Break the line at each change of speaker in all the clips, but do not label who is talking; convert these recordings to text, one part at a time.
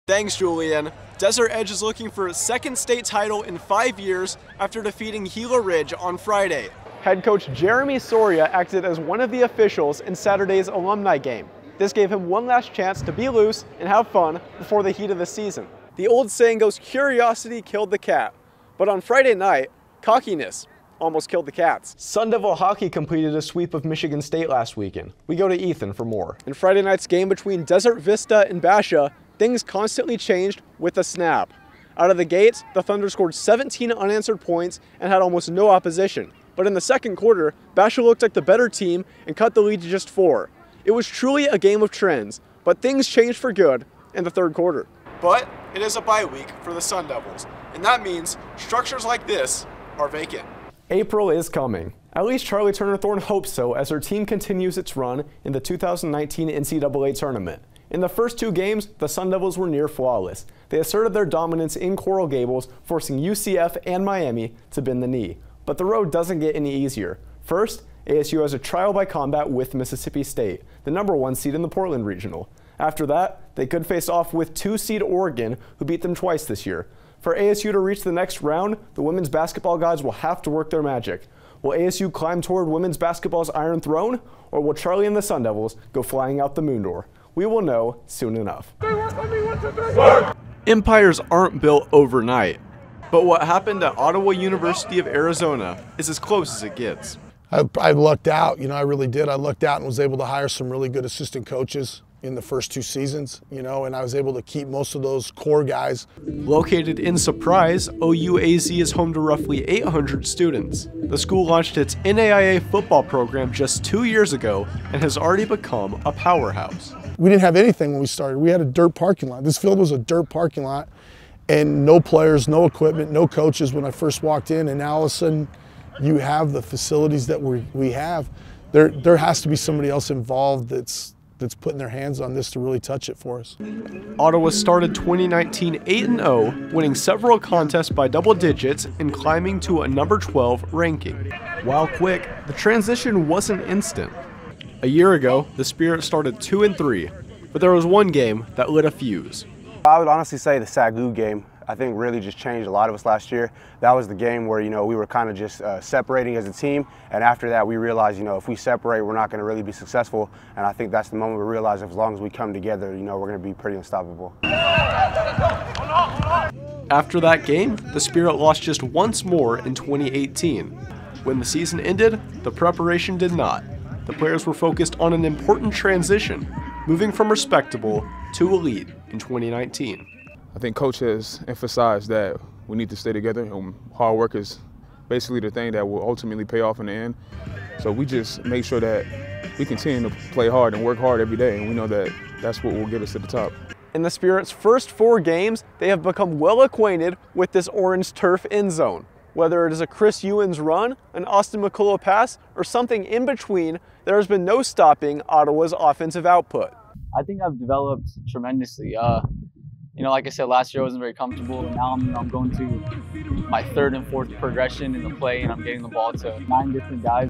Thanks, Julian. Desert Edge is looking for its second state title in 5 years after defeating Gila Ridge on Friday. Head coach Jeremy Soria acted as one of the officials in Saturday's alumni game. This gave him one last chance to be loose and have fun before the heat of the season. The old saying goes, curiosity killed the cat. But on Friday night, cockiness almost killed the Cats. Sun Devil hockey completed a sweep of Michigan State last weekend. We go to Ethan for more. In Friday night's game between Desert Vista and Basha, things constantly changed with a snap. Out of the gates, the Thunder scored 17 unanswered points and had almost no opposition. But in the second quarter, Basha looked like the better team and cut the lead to just 4. It was truly a game of trends, but things changed for good in the third quarter. But it is a bye week for the Sun Devils, and that means structures like this are vacant. April is coming. At least Charlie Turner Thorne hopes so as her team continues its run in the 2019 NCAA tournament. In the first 2 games, the Sun Devils were near flawless. They asserted their dominance in Coral Gables, forcing UCF and Miami to bend the knee. But the road doesn't get any easier. First, ASU has a trial by combat with Mississippi State, the #1 seed in the Portland Regional. After that, they could face off with 2-seed Oregon, who beat them twice this year. For ASU to reach the next round, the women's basketball gods will have to work their magic. Will ASU climb toward women's basketball's Iron Throne, or will Charlie and the Sun Devils go flying out the moon door? We will know soon enough. Empires aren't built overnight, but what happened at Ottawa University of Arizona is as close as it gets.
I lucked out, I really did. I lucked out and was able to hire some really good assistant coaches in the first 2 seasons, and I was able to keep most of those core guys.
Located in Surprise, OUAZ is home to roughly 800 students. The school launched its NAIA football program just 2 years ago and has already become a powerhouse.
We didn't have anything when we started. We had a dirt parking lot. This field was a dirt parking lot, and no players, no equipment, no coaches when I first walked in, and now all of a sudden you have the facilities that we have. There has to be somebody else involved that's putting their hands on this to really touch it for us.
Ottawa started 2019 8-0, winning several contests by double digits and climbing to a number 12 ranking. While quick, the transition wasn't instant. A year ago, the Spirit started 2-3, but there was one game that lit a fuse.
I would honestly say the Sagu game, I think, really just changed a lot of us last year. That was the game where, we were kind of just separating as a team, and after that we realized, if we separate, we're not going to really be successful, and I think that's the moment we realized as long as we come together, we're going to be pretty unstoppable.
After that game, the Spirit lost just once more in 2018. When the season ended, the preparation did not. The players were focused on an important transition, moving from respectable to elite in 2019.
I think Coach has emphasized that we need to stay together, and hard work is basically the thing that will ultimately pay off in the end. So we just make sure that we continue to play hard and work hard every day, and we know that that's what will get us to the top.
In the Spirit's first 4 games, they have become well acquainted with this orange turf end zone. Whether it is a Chris Ewens run, an Austin McCullough pass, or something in between, there has been no stopping Ottawa's offensive output.
I think I've developed tremendously. Like I said, last year I wasn't very comfortable, and now I'm going to my 3rd and 4th progression in the play, and I'm getting the ball to 9 different guys.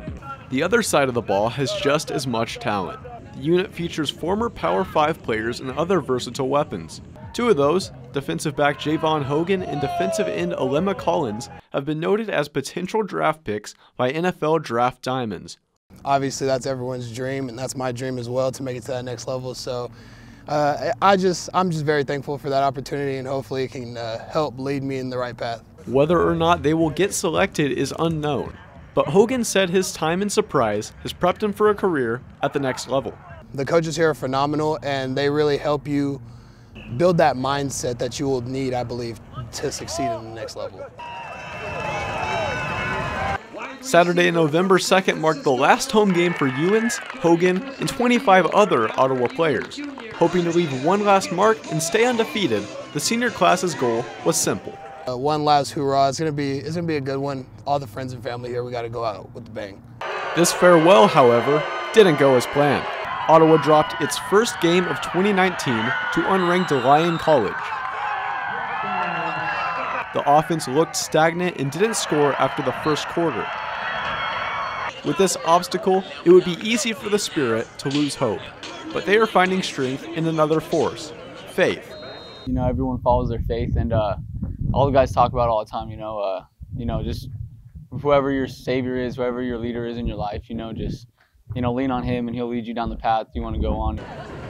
The other side of the ball has just as much talent. The unit features former Power 5 players and other versatile weapons. 2 of those, defensive back Javon Hogan and defensive end Alema Collins, have been noted as potential draft picks by NFL Draft Diamonds.
Obviously, that's everyone's dream, and that's my dream as well, to make it to that next level. So I'm just very thankful for that opportunity, and hopefully it can help lead me in the right path.
Whether or not they will get selected is unknown, but Hogan said his time in Surprise has prepped him for a career at the next level.
The coaches here are phenomenal, and they really help you build that mindset that you will need, I believe, to succeed in the next level.
Saturday, November 2nd marked the last home game for Ewens, Hogan, and 25 other Ottawa players. Hoping to leave one last mark and stay undefeated, the senior class's goal was simple.
One last hoorah. It's gonna be a good one. All the friends and family here, we got to go out with the bang.
This farewell, however, didn't go as planned. Ottawa dropped its first game of 2019 to unranked Lyon College. The offense looked stagnant and didn't score after the first quarter. With this obstacle, it would be easy for the Spirit to lose hope, but they are finding strength in another force, faith.
You know, everyone follows their faith, and all the guys talk about it all the time. Just whoever your savior is, whoever your leader is in your life, just lean on him, and he'll lead you down the path you want to go on.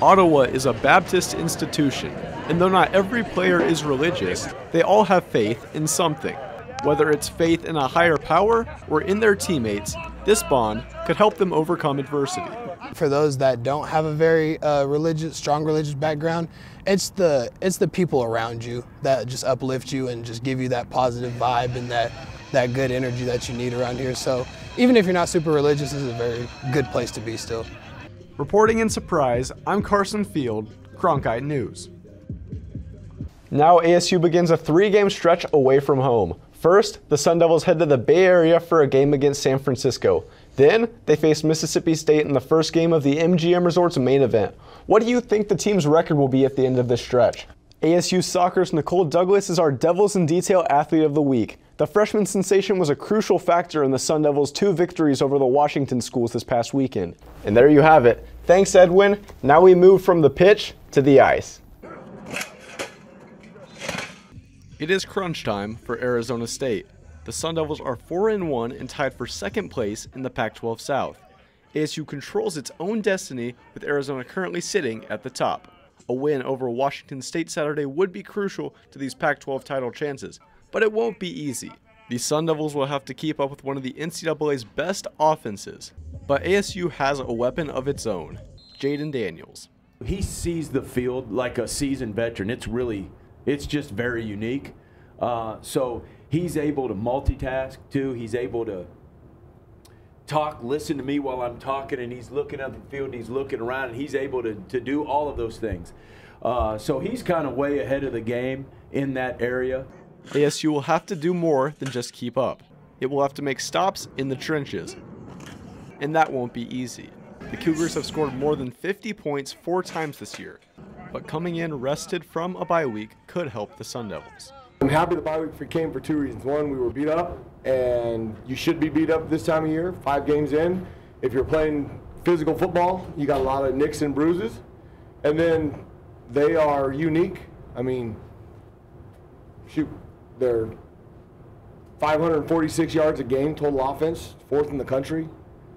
Ottawa is a Baptist institution, and though not every player is religious, they all have faith in something. Whether it's faith in a higher power or in their teammates, this bond could help them overcome adversity.
For those that don't have a very strong religious background, it's the people around you that just uplift you and just give you that positive vibe and that good energy that you need around here. So even if you're not super religious, this is a very good place to be still.
Reporting in Surprise, I'm Carson Field, Cronkite News. Now ASU begins a 3-game stretch away from home. First, the Sun Devils head to the Bay Area for a game against San Francisco. Then, they face Mississippi State in the first game of the MGM Resort's main event. What do you think the team's record will be at the end of this stretch? ASU Soccer's Nicole Douglas is our Devils in Detail Athlete of the Week. The freshman sensation was a crucial factor in the Sun Devils' 2 victories over the Washington schools this past weekend. And there you have it. Thanks, Edwin. Now we move from the pitch to the ice. It is crunch time for Arizona State. The Sun Devils are 4-1 and tied for second place in the Pac-12 South. ASU controls its own destiny, with Arizona currently sitting at the top. A win over Washington State Saturday would be crucial to these Pac-12 title chances, but it won't be easy. The Sun Devils will have to keep up with one of the NCAA's best offenses, but ASU has a weapon of its own, Jaden Daniels.
He sees the field like a seasoned veteran. It's just very unique. So he's able to multitask too. He's able to listen to me while I'm talking, and he's looking up the field and he's looking around, and he's able to do all of those things. So he's kind of way ahead of the game in that area.
ASU will have to do more than just keep up. It will have to make stops in the trenches, and that won't be easy. The Cougars have scored more than 50 points 4 times this year, but coming in rested from a bye week could help the Sun Devils.
I'm happy the bye week came for 2 reasons. One, we were beat up, and you should be beat up this time of year, 5 games in. If you're playing physical football, you got a lot of nicks and bruises. And then they are unique. I mean, shoot, they're 546 yards a game total offense, 4th in the country.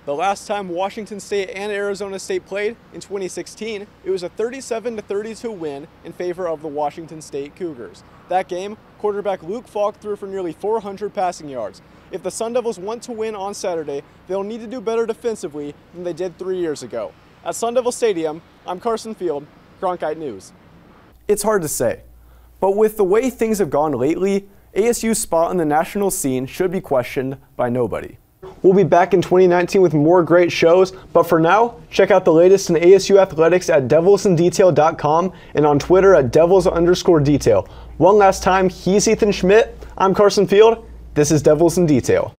The last time Washington State and Arizona State played, in 2016, it was a 37-32 win in favor of the Washington State Cougars. That game, quarterback Luke Falk threw for nearly 400 passing yards. If the Sun Devils want to win on Saturday, they'll need to do better defensively than they did 3 years ago. At Sun Devil Stadium, I'm Carson Field, Cronkite News. It's hard to say, but with the way things have gone lately, ASU's spot in the national scene should be questioned by nobody. We'll be back in 2019 with more great shows, but for now, check out the latest in ASU athletics at devilsindetail.com and on Twitter at devils_detail. One last time, he's Ethan Schmidt, I'm Carson Field, this is Devils in Detail.